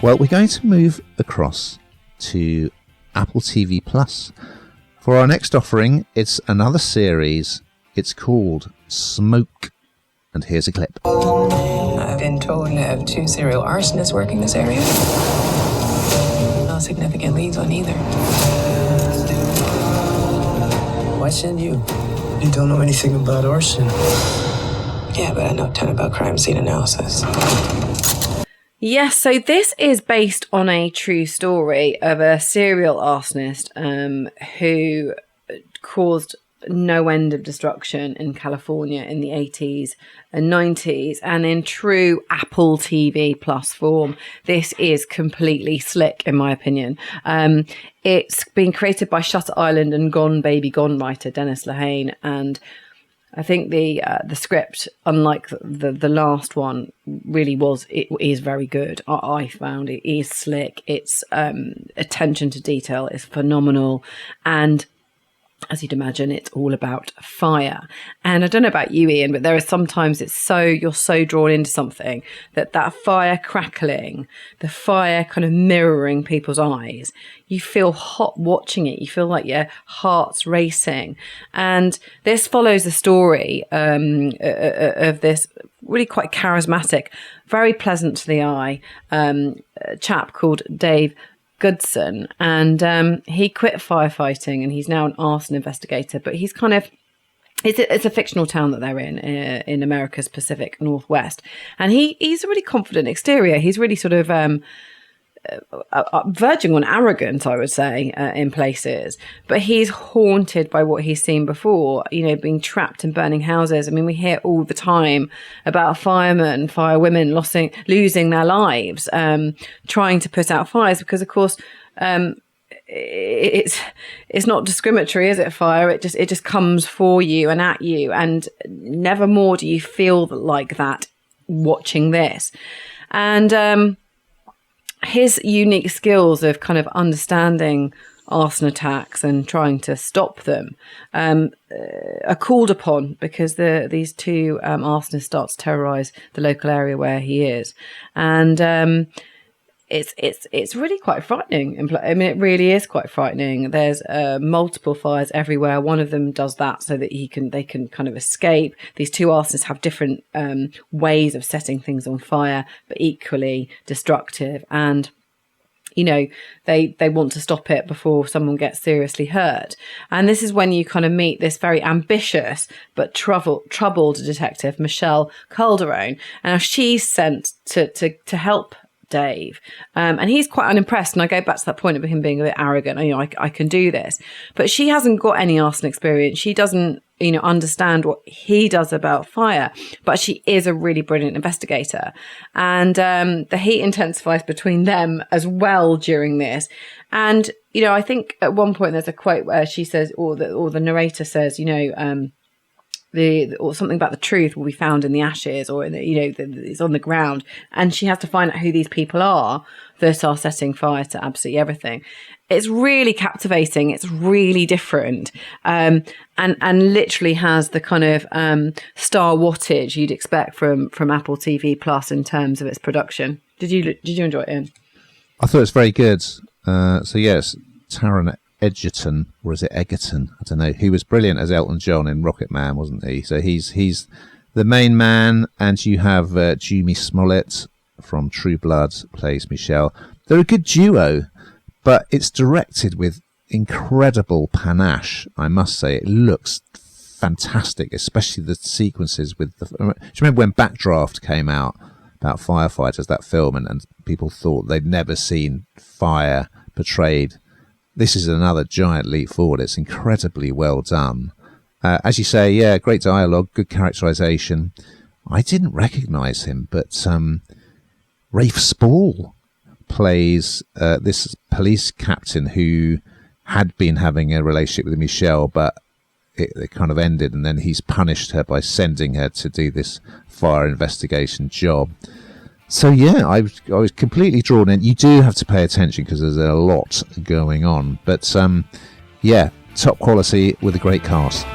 Well, we're going to move across to Apple TV Plus. For our next offering, it's another series. It's called Smoke. And here's a clip. I've been told you have 2 serial arsonists working this area. No significant leads on either. Why send you? You don't know anything about arson. Yeah, but I know a ton about crime scene analysis. Yes, so this is based on a true story of a serial arsonist who caused no end of destruction in California in the 80s and 90s. And in true Apple TV Plus form, this is completely slick, in my opinion. It's been created by Shutter Island and Gone Baby Gone writer Dennis Lehane, and I think the script, unlike the last one, really is very good. I found it is slick. Its attention to detail is phenomenal, and as you'd imagine, it's all about fire. And I don't know about you, Ian, but there are sometimes you're so drawn into something that fire crackling, the fire kind of mirroring people's eyes, you feel hot watching it. You feel like your heart's racing. And this follows the story of this really quite charismatic, very pleasant to the eye chap called Dave Goodson, and he quit firefighting and he's now an arson investigator, but he's kind of it's a fictional town that they're in America's Pacific Northwest, and he's a really confident exterior. He's really sort of verging on arrogant, I would say, in places, but he's haunted by what he's seen before, being trapped in burning houses. I mean, we hear all the time about firemen, firewomen losing their lives, trying to put out fires, because of course, it's not discriminatory, is it? Fire, it just comes for you and at you, and never more do you feel like that watching this. And his unique skills of kind of understanding arson attacks and trying to stop them are called upon, because these 2 arsonists start to terrorize the local area where he is, and it's really quite frightening. I mean, it really is quite frightening. There's multiple fires everywhere. One of them does that so that they can kind of escape. These 2 arsonists have different ways of setting things on fire, but equally destructive. And they want to stop it before someone gets seriously hurt. And this is when you kind of meet this very ambitious but troubled detective, Michelle Calderone. And she's sent to help Dave, and he's quite unimpressed, and I go back to that point of him being a bit arrogant. I can do this, but she hasn't got any arson experience. She doesn't understand what he does about fire, but she is a really brilliant investigator, and the heat intensifies between them as well during this. And I think at one point there's a quote where she says, or the narrator says, or something about the truth will be found in the ashes, or it's on the ground, and she has to find out who these people are that are setting fire to absolutely everything. It's really captivating. It's really different, and literally has the kind of star wattage you'd expect from Apple TV Plus in terms of its production. Did you enjoy it, Ian? I thought it was very good. So yes, Taron Egerton, or is it Egerton? I don't know. He was brilliant as Elton John in Rocket Man, wasn't he? So he's the main man, and you have Jimmy Smollett from True Blood plays Michelle. They're a good duo, but it's directed with incredible panache, I must say. It looks fantastic, especially the sequences with the... Do you remember when Backdraft came out about firefighters, that film, and people thought they'd never seen fire portrayed? This is another giant leap forward. It's incredibly well done. As you say, yeah, great dialogue, good characterization. I didn't recognize him, but Rafe Spall plays this police captain who had been having a relationship with Michelle, but it kind of ended, and then he's punished her by sending her to do this fire investigation job. So yeah, I was completely drawn in. You do have to pay attention because there's a lot going on, but yeah, top quality with a great cast.